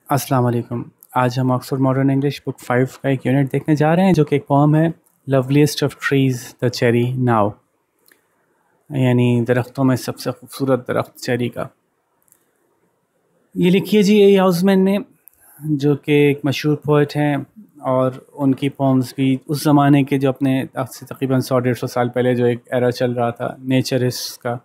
अस्सलाम वालेकुम। आज हम ऑक्सफोर्ड मॉडर्न इंग्लिश बुक 5 का एक यूनिट देखने जा रहे हैं जो कि एक पोम है, loveliest of trees the cherry now, यानी दरख्तों में सबसे खूबसूरत दरख्त चेरी का। ये लिखी है जी ए हाउसमैन ने, जो कि एक मशहूर पोइट हैं और उनकी पोम्स भी उस ज़माने के जो अपने आज से तकरीबन 100-150 साल पहले जो एक एरा चल रहा था नेचरिस्ट का,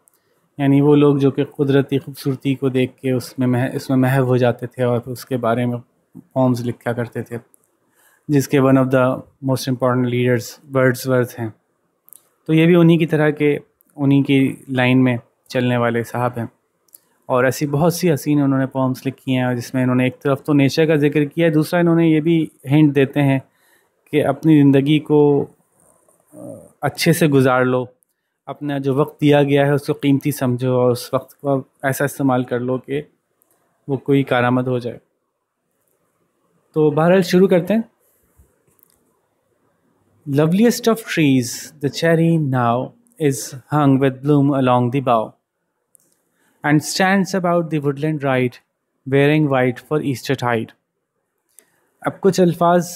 यानी वो लोग जो कि कुदरती खूबसूरती को देख के उसमें महव हो जाते थे और उसके बारे में पोम्स लिखा करते थे, जिसके one of the most important leaders Wordsworth हैं। तो ये भी उन्हीं की तरह के, उन्हीं की लाइन में चलने वाले साहब हैं और ऐसी बहुत सी हसीन उन्होंने पोम्स लिखी हैं, जिसमें इन्होंने एक तरफ तो नेचर का जिक्र किया है, दूसरा इन्होंने ये भी हिंट देते हैं कि अपनी ज़िंदगी को अच्छे से गुजार लो, अपना जो वक्त दिया गया है उसको कीमती समझो और उस वक्त को ऐसा इस्तेमाल कर लो कि वो कोई कारआमद हो जाए। तो बहरहाल शुरू करते हैं। Loveliest of trees, the cherry now is hung with bloom along the bough, and stands about the woodland ride, wearing white for Easter tide. अब कुछ अल्फाज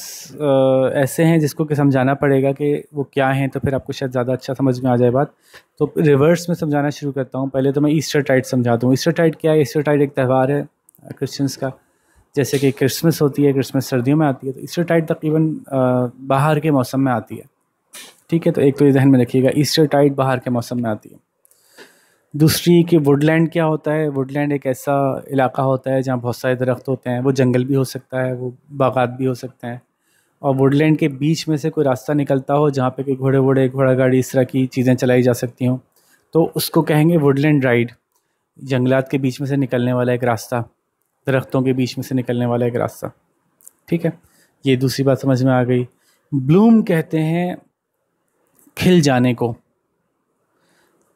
ऐसे हैं जिसको कि समझाना पड़ेगा कि वो क्या हैं, तो फिर आपको शायद ज़्यादा अच्छा समझ में आ जाए बात। तो रिवर्स में समझाना शुरू करता हूँ। पहले तो मैं ईस्टर टाइड समझा दूँ। ईस्टर टाइड क्या है? ईस्टर टाइड एक त्यौहार है क्रिश्चियंस का, जैसे कि क्रिसमस होती है, क्रिसमस सर्दियों में आती है, तो ईस्टर टाइड तकरीबन बाहर के मौसम में आती है। ठीक है, तो एक तो ये जहन में रखिएगा, ईस्टर टाइड बाहर के मौसम में आती है। दूसरी कि वुडलैंड क्या होता है? वुडलैंड एक ऐसा इलाका होता है जहाँ बहुत सारे दरख्त होते हैं। वो जंगल भी हो सकता है, वो बागात भी हो सकते हैं, और वुडलैंड के बीच में से कोई रास्ता निकलता हो जहाँ पे कोई घोड़े वोड़े, घोड़ा गाड़ी, इस तरह की चीज़ें चलाई जा सकती हों, तो उसको कहेंगे वुडलैंड राइड। जंगलात के बीच में से निकलने वाला एक रास्ता, दरख्तों के बीच में से निकलने वाला एक रास्ता। ठीक है, ये दूसरी बात समझ में आ गई। ब्लूम कहते हैं खिल जाने को।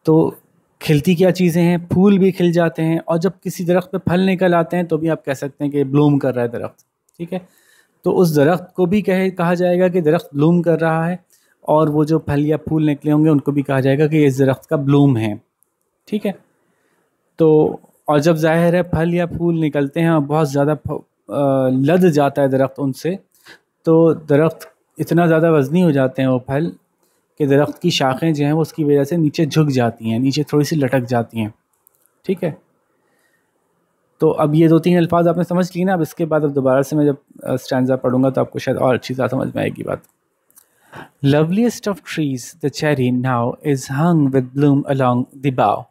तो खिलती क्या चीज़ें हैं? फूल भी खिल जाते हैं, और जब किसी दरख्त पे फल निकल आते हैं तो भी आप कह सकते हैं कि ब्लूम कर रहा है दरख्त। ठीक है, तो उस दरख्त को भी कहा जाएगा कि दरख्त ब्लूम कर रहा है, और वो जो फल या फूल निकले होंगे उनको भी कहा जाएगा कि इस दरख्त का ब्लूम है। ठीक है, तो और जब ज़ाहिर है फल या फूल निकलते हैं और बहुत ज़्यादा लद जाता है दरख्त उनसे, तो दरख्त इतना ज़्यादा वज़नी हो जाते हैं वो फल कि दरख्त की शाखें जो हैं वो उसकी वजह से नीचे झुक जाती हैं, नीचे थोड़ी सी लटक जाती हैं। ठीक है, तो अब ये 2-3 अल्फाज आपने समझ ली ना। अब इसके बाद अब दोबारा से मैं जब स्टैंजा पढ़ूंगा तो आपको शायद और अच्छी तरह समझ में आएगी बात। Loveliest of trees, the cherry now is hung with bloom along the bough.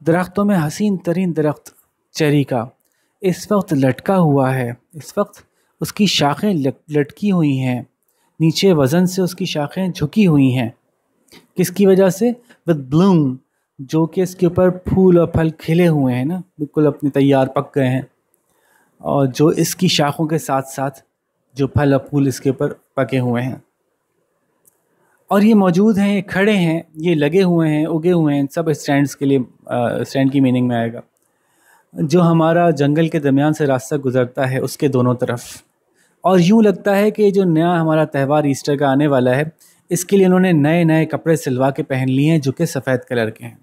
दरख्तों में हसीन तरीन दरख्त चेरी का इस वक्त लटका हुआ है, इस वक्त उसकी शाखें लटकी हुई हैं, नीचे वज़न से उसकी शाखें झुकी हुई हैं। किसकी वजह से? विद ब्लूम, जो कि इसके ऊपर फूल और फल खिले हुए हैं ना, बिल्कुल अपने तैयार पक गए हैं, और जो इसकी शाखों के साथ साथ जो फल और फूल इसके ऊपर पके हुए हैं, और ये मौजूद हैं, ये खड़े हैं, ये लगे हुए हैं, उगे हुए हैं। सब स्टैंड्स के लिए स्टैंड की मीनिंग में आएगा। जो हमारा जंगल के दरमियान से रास्ता गुजरता है उसके दोनों तरफ, और यूँ लगता है कि जो नया हमारा त्यौहार ईस्टर का आने वाला है, इसके लिए उन्होंने नए नए कपड़े सिलवा के पहन लिए हैं जो कि सफ़ेद कलर के हैं।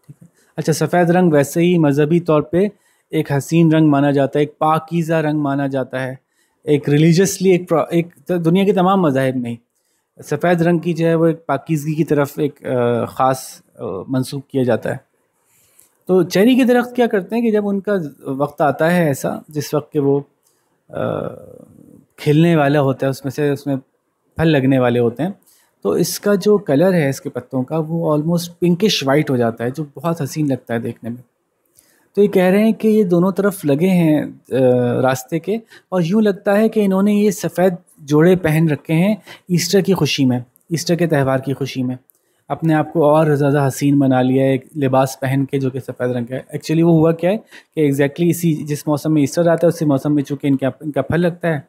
ठीक है, अच्छा, सफ़ेद रंग वैसे ही मजहबी तौर पे एक हसीन रंग माना जाता है, एक पाकीज़ा रंग माना जाता है, एक रिलीजियसली एक तो दुनिया के तमाम मज़ाहिब में सफ़ेद रंग की जो है वो एक पाकीज़गी की तरफ एक ख़ास मंसूब किया जाता है। तो चेरी के दरख्त क्या करते हैं कि जब उनका वक्त आता है ऐसा, जिस वक्त के वो खिलने वाला होता है, उसमें फल लगने वाले होते हैं, तो इसका जो कलर है इसके पत्तों का वो ऑलमोस्ट पिंकिश वाइट हो जाता है, जो बहुत हसीन लगता है देखने में। तो ये कह रहे हैं कि ये दोनों तरफ लगे हैं रास्ते के, और यूँ लगता है कि इन्होंने ये सफ़ेद जोड़े पहन रखे हैं ईस्टर की खुशी में, ईस्टर के त्यौहार की खुशी में, अपने आप को और ज़्यादा हसीन बना लिया है एक लिबास पहन के जो कि सफ़ेद रंग का है। एक्चुअली वो हुआ क्या है कि एग्जैक्टली इसी जिस मौसम में ईस्टर आता है उसी मौसम में चूँकि इनका फल लगता है,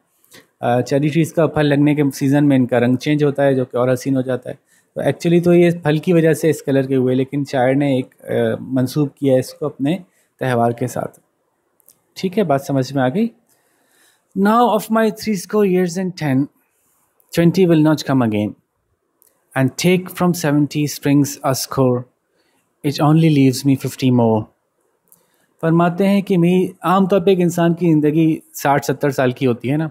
चेरी ट्रीज़ का फल लगने के सीज़न में इनका रंग चेंज होता है, जो कि और हसीन हो जाता है। तो एक्चुअली तो ये फल की वजह से इस कलर के हुए, लेकिन शायर ने एक मंसूब किया है इसको अपने त्यौहार के साथ। ठीक है, बात समझ में आ गई। Now of my 80 years and 10, 20 will not come again, and take from 70 springs a score, it only leaves me 50 more. फरमाते हैं कि मेरी आमतौर पे एक इंसान की ज़िंदगी 60-70 साल की होती है ना,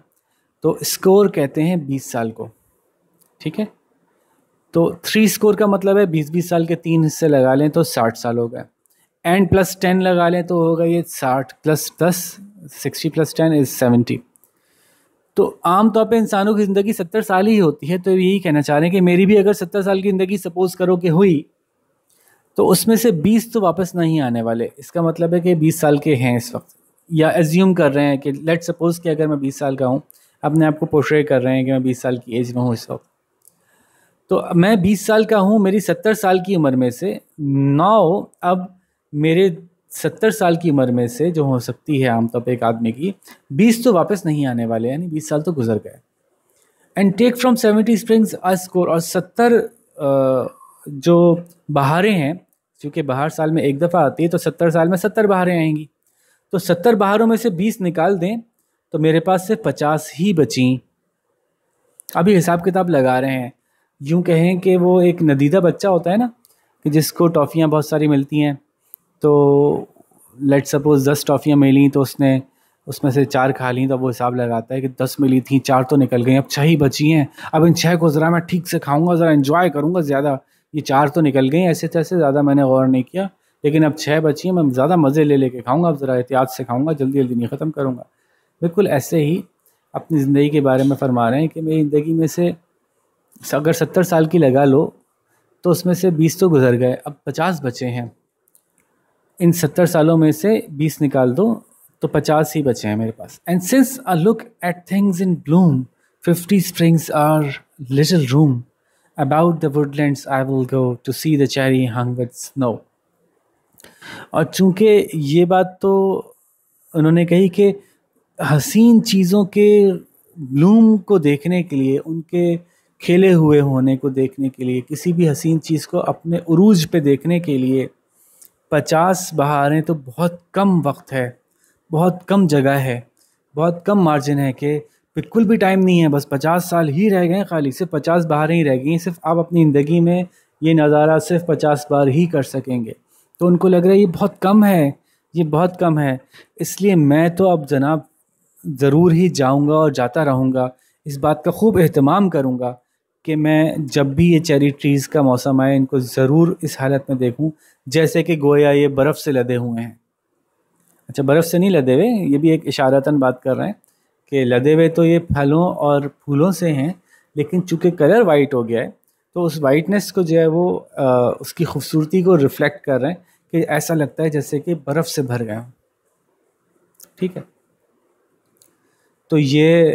तो स्कोर कहते हैं 20 साल को, ठीक है। तो 3 स्कोर का मतलब है 20-20 साल के 3 हिस्से लगा लें तो 60 साल हो गए, एंड प्लस 10 लगा लें तो होगा ये 60 प्लस 10, 60 प्लस 10 इज़ 70। तो आम तौर पे इंसानों की ज़िंदगी 70 साल ही होती है, तो यही कहना चाह रहे हैं कि मेरी भी अगर 70 साल की ज़िंदगी सपोज़ करो कि हुई, तो उसमें से 20 तो वापस नहीं आने वाले। इसका मतलब है कि 20 साल के हैं इस वक्त, या एज्यूम कर रहे हैं कि लेट सपोज़ कि अगर मैं 20 साल का हूँ, अपने आप को पोर्ट्रे कर रहे हैं कि मैं 20 साल की एज में हूँ इस वक्त, तो मैं 20 साल का हूँ, मेरी 70 साल की उम्र में से नाउ अब मेरे 70 साल की उम्र में से जो हो सकती है आमतौर पर एक आदमी की, 20 तो वापस नहीं आने वाले, यानी 20 साल तो गुजर गए। And take from 70 springs a score, और 70 जो बहारें हैं, क्योंकि बहार साल में एक दफ़ा आती है, तो 70 साल में 70 बहारें आएंगी, तो 70 बहारों में से 20 निकाल दें तो मेरे पास से 50 ही बची। अभी हिसाब किताब लगा रहे हैं, यूँ कहें कि वो एक नदीदा बच्चा होता है ना, कि जिसको टॉफ़ियाँ बहुत सारी मिलती हैं, तो लेट सपोज़ 10 टॉफ़ियाँ मिली तो उसने उसमें से 4 खा ली, तो वो हिसाब लगाता है कि 10 मिली थी, 4 तो निकल गई, अब 6 ही बची हैं, अब इन 6 को ज़रा मैं ठीक से खाऊंगा, ज़रा एंजॉय करूंगा ज़्यादा, ये 4 तो निकल गई, ऐसे तैसे ज़्यादा मैंने गौर नहीं किया, लेकिन अब 6 बची हैं, मैं ज़्यादा मज़े ले लेके खाऊंगा, अब ज़रा एहतियात से खाऊंगा, जल्दी जल्दी नहीं ख़त्म करूँगा। बिल्कुल ऐसे ही अपनी ज़िंदगी के बारे में फ़रमा रहे हैं कि मेरी ज़िंदगी में से अगर 70 साल की लगा लो तो उसमें से 20 तो गुजर गए, अब 50 बचे हैं। इन 70 सालों में से 20 निकाल दो तो 50 ही बचे हैं मेरे पास। And since I look at things in bloom 50 springs are little room about the woodlands I will go to see the cherry hung with snow। और चूंकि ये बात तो उन्होंने कही कि हसीन चीज़ों के ब्लूम को देखने के लिए, उनके खेले हुए होने को देखने के लिए, किसी भी हसीन चीज़ को अपने उरूज पे देखने के लिए 50 बहारें तो बहुत कम वक्त है, बहुत कम जगह है, बहुत कम मार्जिन है, कि बिल्कुल भी टाइम नहीं है, बस 50 साल ही रह गए, खाली सिर्फ 50 बहारें ही रह गई, सिर्फ आप अपनी ज़िंदगी में ये नज़ारा सिर्फ 50 बार ही कर सकेंगे। तो उनको लग रहा है ये बहुत कम है, ये बहुत कम है, इसलिए मैं तो अब जनाब ज़रूर ही जाऊंगा और जाता रहूँगा, इस बात का खूब एहतमाम करूँगा कि मैं जब भी ये चेरी ट्रीज़ का मौसम आए इनको ज़रूर इस हालत में देखूँ, जैसे कि गोया ये बर्फ़ से लदे हुए हैं। अच्छा, बर्फ़ से नहीं लदे हुए, ये भी एक इशारतन बात कर रहे हैं कि लदे हुए तो ये फलों और फूलों से हैं, लेकिन चूँकि कलर वाइट हो गया है तो उस वाइटनेस को जो है वो उसकी खूबसूरती को रिफ़्लेक्ट कर रहे हैं, कि ऐसा लगता है जैसे कि बर्फ़ से भर गए हों। ठीक है, तो ये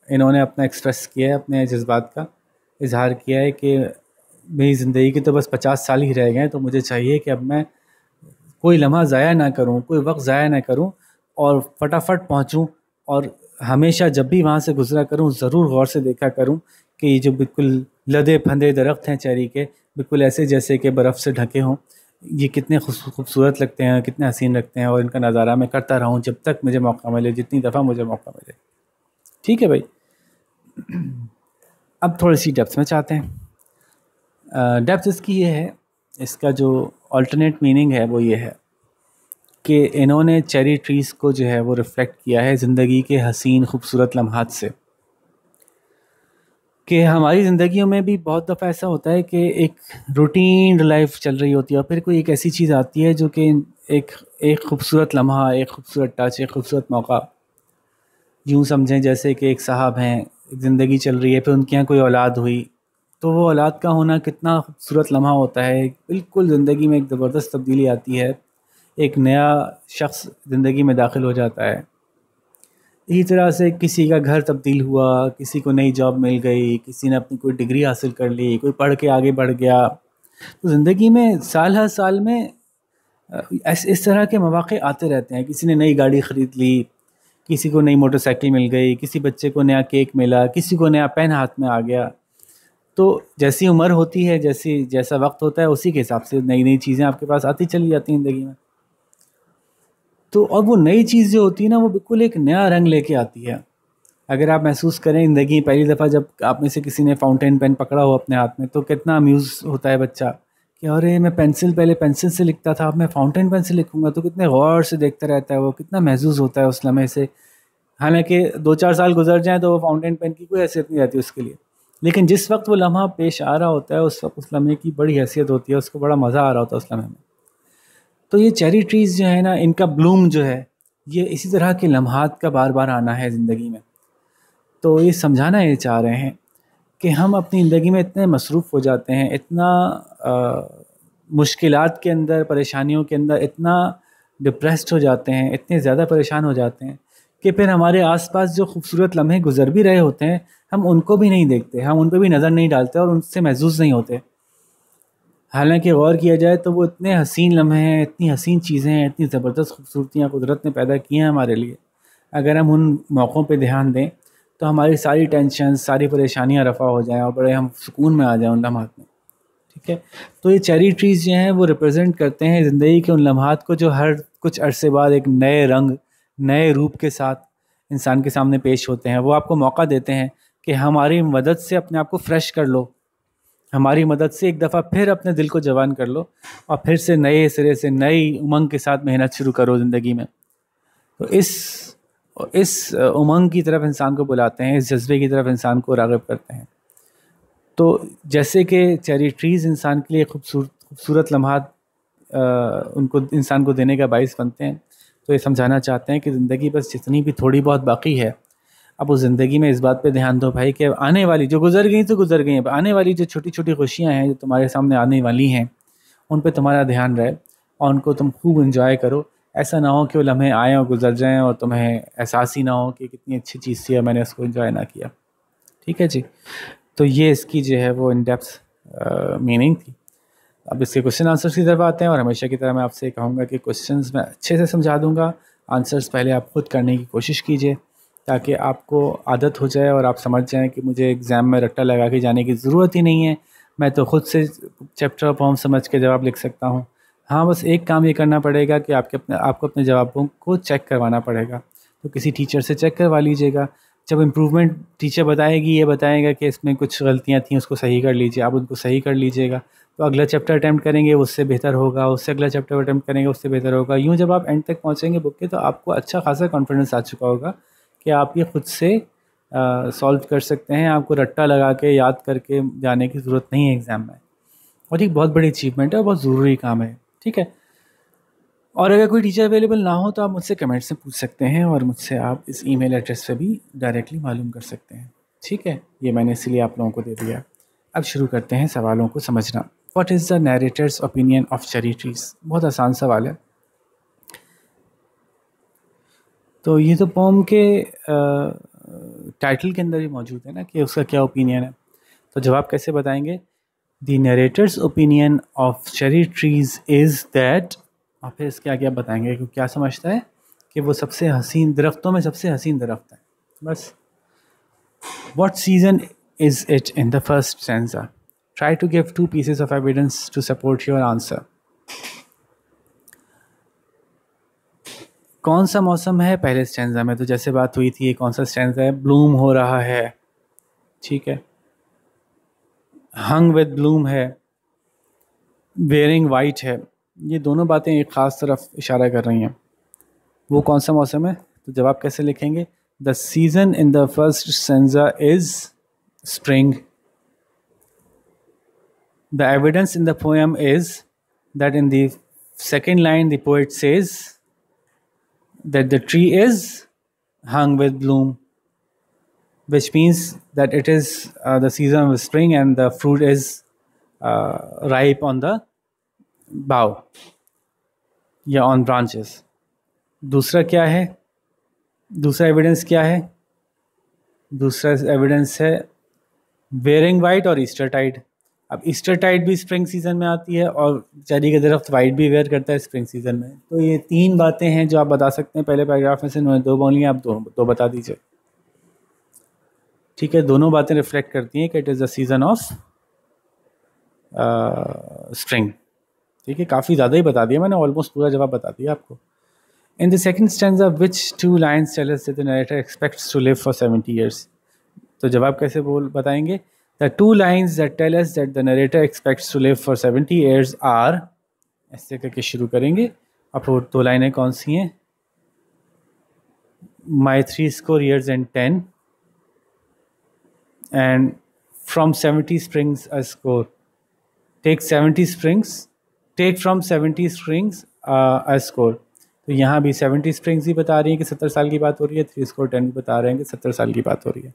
इन्होंने अपना एक्सप्रेस किया है, अपने जज्बात का इजहार किया है कि मेरी ज़िंदगी के तो बस 50 साल ही रह गए हैं, तो मुझे चाहिए कि अब मैं कोई लम्हा ज़ाया ना करूं, कोई वक्त ज़ाया ना करूं, और फटाफट पहुंचूं, और हमेशा जब भी वहाँ से गुजरा करूं ज़रूर गौर से देखा करूं कि ये जो बिल्कुल लदे फंदे दरख्त हैं चेरी के, बिल्कुल ऐसे जैसे कि बर्फ़ से ढके हों, ये कितने खूबसूरत लगते हैं, कितने हसीन लगते हैं, और इनका नज़ारा मैं करता रहूं जब तक मुझे मौका मिले, जितनी दफ़ा मुझे मौका मिले। ठीक है भाई, अब थोड़ी सी डेप्थ में चाहते हैं। डेप्थ इसकी ये है, इसका जो अल्टरनेट मीनिंग है वो ये है कि इन्होंने चेरी ट्रीज़ को जो है वो रिफ़्लेक्ट किया है ज़िंदगी के हसीन खूबसूरत लम्हात से, कि हमारी ज़िंदगियों में भी बहुत दफ़ा ऐसा होता है कि एक रूटीन लाइफ चल रही होती है, और फिर कोई एक ऐसी चीज़ आती है जो कि एक एक खूबसूरत लम्हा, एक खूबसूरत टच, एक खूबसूरत मौका। यूँ समझें जैसे कि एक साहब हैं, ज़िंदगी चल रही है, फिर उनके यहाँ कोई औलाद हुई, तो वो औलाद का होना कितना खूबसूरत लम्हा होता है, बिल्कुल ज़िंदगी में एक ज़बरदस्त तब्दीली आती है, एक नया शख्स ज़िंदगी में दाखिल हो जाता है। इसी तरह से किसी का घर तब्दील हुआ, किसी को नई जॉब मिल गई, किसी ने अपनी कोई डिग्री हासिल कर ली, कोई पढ़ के आगे बढ़ गया, तो ज़िंदगी में साल हर साल में इस तरह के मौक़े आते रहते हैं। किसी ने नई गाड़ी ख़रीद ली, किसी को नई मोटरसाइकिल मिल गई, किसी बच्चे को नया केक मिला, किसी को नया पेन हाथ में आ गया। तो जैसी उम्र होती है, जैसा वक्त होता है, उसी के हिसाब से नई नई चीज़ें आपके पास आती चली जाती हैं ज़िंदगी में। तो अब वो नई चीज़ जो होती है ना, वो बिल्कुल एक नया रंग लेके आती है। अगर आप महसूस करें ज़िंदगी पहली दफ़ा जब आप में से किसी ने फाउंटेन पेन पकड़ा हो अपने हाथ में, तो कितना अम्यूज़ होता है बच्चा कि अरे मैं पहले पेंसिल से लिखता था, अब मैं फाउंटेन पेन से लिखूंगा, तो कितने गौर से देखता रहता है वो, कितना महसूस होता है उस लम्हे से। हालांकि 2-4 साल गुजर जाएं तो वो फाउंटेन पेन की कोई हैसियत नहीं रहती उसके लिए, लेकिन जिस वक्त वो लम्हा पेश आ रहा होता है उस वक्त उस लम्हे की बड़ी हैसियत होती है, उसको बड़ा मज़ा आ रहा होता है उस लम्हे में। तो ये चेरी ट्रीज़ जो है ना, इनका ब्लूम जो है, ये इसी तरह के लम्हात का बार बार आना है ज़िंदगी में। तो ये समझाना ये चाह रहे हैं कि हम अपनी ज़िंदगी में इतने मसरूफ़ हो जाते हैं, इतना मुश्किलात के अंदर, परेशानियों के अंदर इतना डिप्रेस्ड हो जाते हैं, इतने ज़्यादा परेशान हो जाते हैं कि फिर हमारे आसपास जो खूबसूरत लम्हे गुजर भी रहे होते हैं, हम उनको भी नहीं देखते, हम उन पर भी नज़र नहीं डालते और उनसे महसूस नहीं होते। हालांकि गौर किया जाए तो वो इतने हसीन लम्हे हैं, इतनी हसीन चीज़ें हैं, इतनी ज़बरदस्त खूबसूरतियाँ कुदरत ने पैदा की हैं हमारे लिए। अगर हम उन मौक़ों पे ध्यान दें तो हमारी सारी टेंशन, सारी परेशानियाँ रफ़ा हो जाएं और बड़े हम सुकून में आ जाएं उन लम्हात में। ठीक है, तो ये चेरी ट्रीज़ जो हैं वो रिप्रेजेंट करते हैं ज़िंदगी के उन लम्हात को जो हर कुछ अरसे बाद एक नए रंग, नए रूप के साथ इंसान के सामने पेश होते हैं। वो आपको मौका देते हैं कि हमारी मदद से अपने आप को फ्रेश कर लो, हमारी मदद से एक दफ़ा फिर अपने दिल को जवान कर लो और फिर से नए सिरे से नई उमंग के साथ मेहनत शुरू करो ज़िंदगी में। तो इस उमंग की तरफ इंसान को बुलाते हैं, इस जज्बे की तरफ इंसान को राग़िब करते हैं। तो जैसे कि चेरी ट्रीज़ इंसान के लिए खूबसूरत लम्हात उनको इंसान को देने का बाइस बनते हैं, तो ये समझाना चाहते हैं कि ज़िंदगी बस जितनी भी थोड़ी बहुत बाकी है, अब उस ज़िंदगी में इस बात पे ध्यान दो भाई कि आने वाली जो गुजर गई तो गुजर गई, अब आने वाली जो छोटी छोटी खुशियाँ हैं जो तुम्हारे सामने आने वाली हैं, उन पे तुम्हारा ध्यान रहे और उनको तुम खूब इंजॉय करो। ऐसा ना हो कि वो लम्हे आएँ और गुजर जाएँ और तुम्हें एहसास ही ना हो कि कितनी अच्छी चीज़ थी और मैंने उसको इंजॉय ना किया। ठीक है जी, तो ये इसकी जो है वो इन डेप्थ मीनिंग थी। अब इसके क्वेश्चन आंसर्स की तरफ आते हैं, और हमेशा की तरह मैं आपसे कहूँगा कि क्वेश्चंस मैं अच्छे से समझा दूँगा, आंसर्स पहले आप खुद करने की कोशिश कीजिए ताकि आपको आदत हो जाए और आप समझ जाएं कि मुझे एग्ज़ाम में रट्टा लगा के जाने की ज़रूरत ही नहीं है, मैं तो ख़ुद से चैप्टर और पोम समझ के जवाब लिख सकता हूँ। हाँ, बस एक काम ये करना पड़ेगा कि आपको अपने जवाबों को चेक करवाना पड़ेगा, तो किसी टीचर से चेक करवा लीजिएगा। जब इम्प्रूवमेंट टीचर बताएगी, ये बताएगा कि इसमें कुछ गलतियाँ थी उसको सही कर लीजिए, आप उनको सही कर लीजिएगा, तो अगला चैप्टर अटैम्प्ट करेंगे उससे बेहतर होगा, उससे अगला चैप्टर अटैम्प्ट करेंगे उससे बेहतर होगा। यूँ जब आप एंड तक पहुँचेंगे बुक के, तो आपको अच्छा खासा कॉन्फिडेंस आ चुका होगा कि आप ये खुद से सॉल्व कर सकते हैं, आपको रट्टा लगा के याद करके जाने की ज़रूरत नहीं है एग्ज़ाम में। और एक बहुत बड़ी अचीवमेंट है, बहुत ज़रूरी काम है। ठीक है, और अगर कोई टीचर अवेलेबल ना हो तो आप मुझसे कमेंट्स में पूछ सकते हैं और मुझसे आप इस ईमेल एड्रेस पे भी डायरेक्टली मालूम कर सकते हैं। ठीक है, ये मैंने इसलिए आप लोगों को दे दिया। अब शुरू करते हैं सवालों को समझना। What is the narrator's opinion of cherry trees? बहुत आसान सवाल है। तो ये तो पोम के टाइटल के अंदर ही मौजूद है ना कि उसका क्या ओपिनियन है, तो जवाब कैसे बताएंगे? The narrator's opinion of cherry trees is that, और फिर इसके आगे आप बताएंगे कि क्या समझता है कि वो सबसे हसीन दरख्तों में सबसे हसीन दरख्त है। बस। What season is it in the first stanza? Try to give 2 pieces of evidence to support your answer. कौन सा मौसम है पहले स्टैंजा में? तो जैसे बात हुई थी, ये कौन सा स्टैंजा है? ब्लूम हो रहा है। ठीक है, हंग विद ब्लूम है, वेयरिंग वाइट है। ये दोनों बातें एक ख़ास तरफ इशारा कर रही हैं। वो कौन सा मौसम है? तो जवाब कैसे लिखेंगे? The season in the first stanza is spring. The evidence in the poem is that in the second line the poet says that the tree is hung with bloom, which means that it is the season of spring and the fruit is ripe on the bough या on branches. दूसरा क्या है? दूसरा evidence क्या है? दूसरा evidence है wearing white और ईस्टर टाइड। अब ईस्टर टाइड भी स्प्रिंग सीजन में आती है और चेरी का दरख्त वाइट भी वेयर करता है स्प्रिंग सीजन में। तो ये 3 बातें हैं जो आप बता सकते हैं। पहले पैराग्राफ में से उन्होंने 2 बोली, आप दो बता दीजिए। ठीक है, दोनों बातें रिफ्लेक्ट करती हैं कि it is the season of spring. ठीक है, काफ़ी ज़्यादा ही बता दिया मैंने, ऑलमोस्ट पूरा जवाब बता दिया आपको। In the second stanza which 2 lines tell us that the narrator expects to live for 70 years? तो जवाब कैसे बताएंगे? The two lines that tell us that the narrator expects to live for 70 years are, ऐसे करके शुरू करेंगे. अब वो दो लाइनें कौन सी हैं? My 3 years and 10 and from 70 springs a score. Take from 70 springs a score. तो यहाँ भी 70 springs ही बता रही हैं कि 70 साल की बात हो रही है, 3 score 10 भी बता रहे हैं कि 70 साल की बात हो रही है.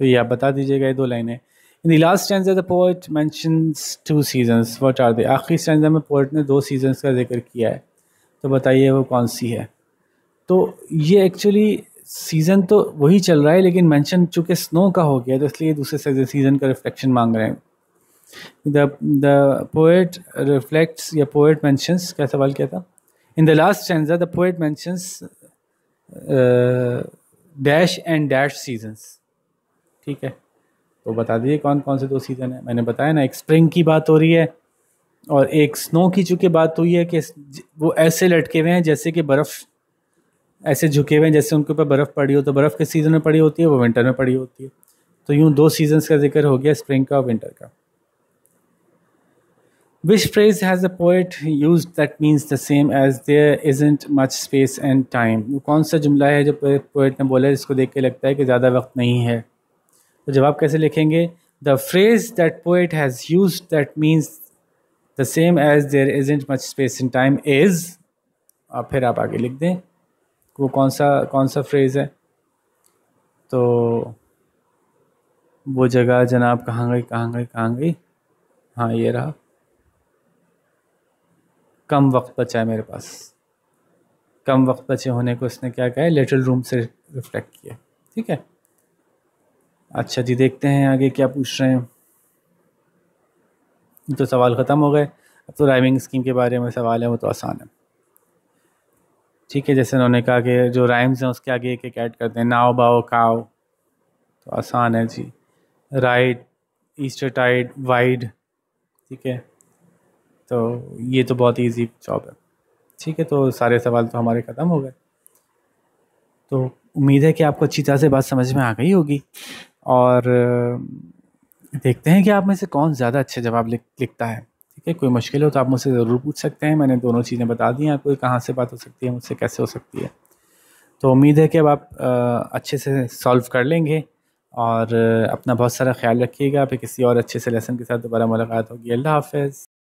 तो ये आप बता दीजिएगा ये दो लाइनें. In the last stanza the poet mentions 2 seasons. What are they? आखिरी stanza में poet ने 2 seasons का जिक्र किया है, तो बताइए वो कौन सी है. तो ये एक्चुअली सीज़न तो वही चल रहा है, लेकिन मेंशन चूँकि स्नो का हो गया तो इसलिए दूसरे सीज़न का रिफ्लेक्शन मांग रहे हैं. द पोएट रिफ्लेक्ट्स या पोएट मेंशंस, क्या सवाल क्या था? In the last stanza the poet mentions dash and dash seasons. ठीक है, तो बता दीजिए कौन कौन से 2 सीज़न है. मैंने बताया ना, एक स्प्रिंग की बात हो रही है और एक स्नो की चूँकि बात हुई है कि वो ऐसे लटके हुए हैं जैसे कि बर्फ़ ऐसे झुके हुए हैं जैसे उनके ऊपर बर्फ़ पड़ी हो. तो बर्फ़ के सीज़न में पड़ी होती है, वो विंटर में पड़ी होती है. तो यूँ 2 सीजन्स का जिक्र हो गया, स्प्रिंग का और विंटर का. Which phrase has the poet used that means the same as there isn't much space and time? वो कौन सा जुमला है जो पोएट ने बोला है जिसको देख के लगता है कि ज़्यादा वक्त नहीं है? तो जवाब कैसे लिखेंगे? The phrase that poet has used that means the same as there isn't much space and time is, और फिर आप आगे लिख दें वो कौन सा फ्रेज़ है. तो वो जगह जनाब कहाँ गई? हाँ, ये रहा. कम वक्त बचा है मेरे पास. कम वक्त बचे होने को इसने क्या कहा है? लिटिल रूम से रिफ्लेक्ट किया. ठीक है, अच्छा जी, देखते हैं आगे क्या पूछ रहे हैं. तो सवाल ख़त्म हो गए. अब तो राइमिंग स्कीम के बारे में सवाल है, वो तो आसान है. ठीक है, जैसे उन्होंने कहा कि जो राइम्स हैं उसके आगे एक ऐड करते हैं, नाव बाओ काव, तो आसान है जी. Right, Eastertide, wide. ठीक है, तो ये तो बहुत इजी जॉब है. ठीक है, तो सारे सवाल तो हमारे ख़त्म हो गए. तो उम्मीद है कि आपको अच्छी तरह से बात समझ में आ गई होगी. और देखते हैं कि आप में से कौन ज़्यादा अच्छे जवाब लिखता है. ठीक है, कोई मुश्किल हो तो आप मुझसे ज़रूर पूछ सकते हैं. मैंने दोनों चीज़ें बता दी हैं आपको, कहाँ से बात हो सकती है, मुझसे कैसे हो सकती है. तो उम्मीद है कि अब आप अच्छे से सॉल्व कर लेंगे. और अपना बहुत सारा ख्याल रखिएगा. फिर किसी और अच्छे से लेसन के साथ दोबारा मुलाकात होगी. अल्लाह हाफ़िज़.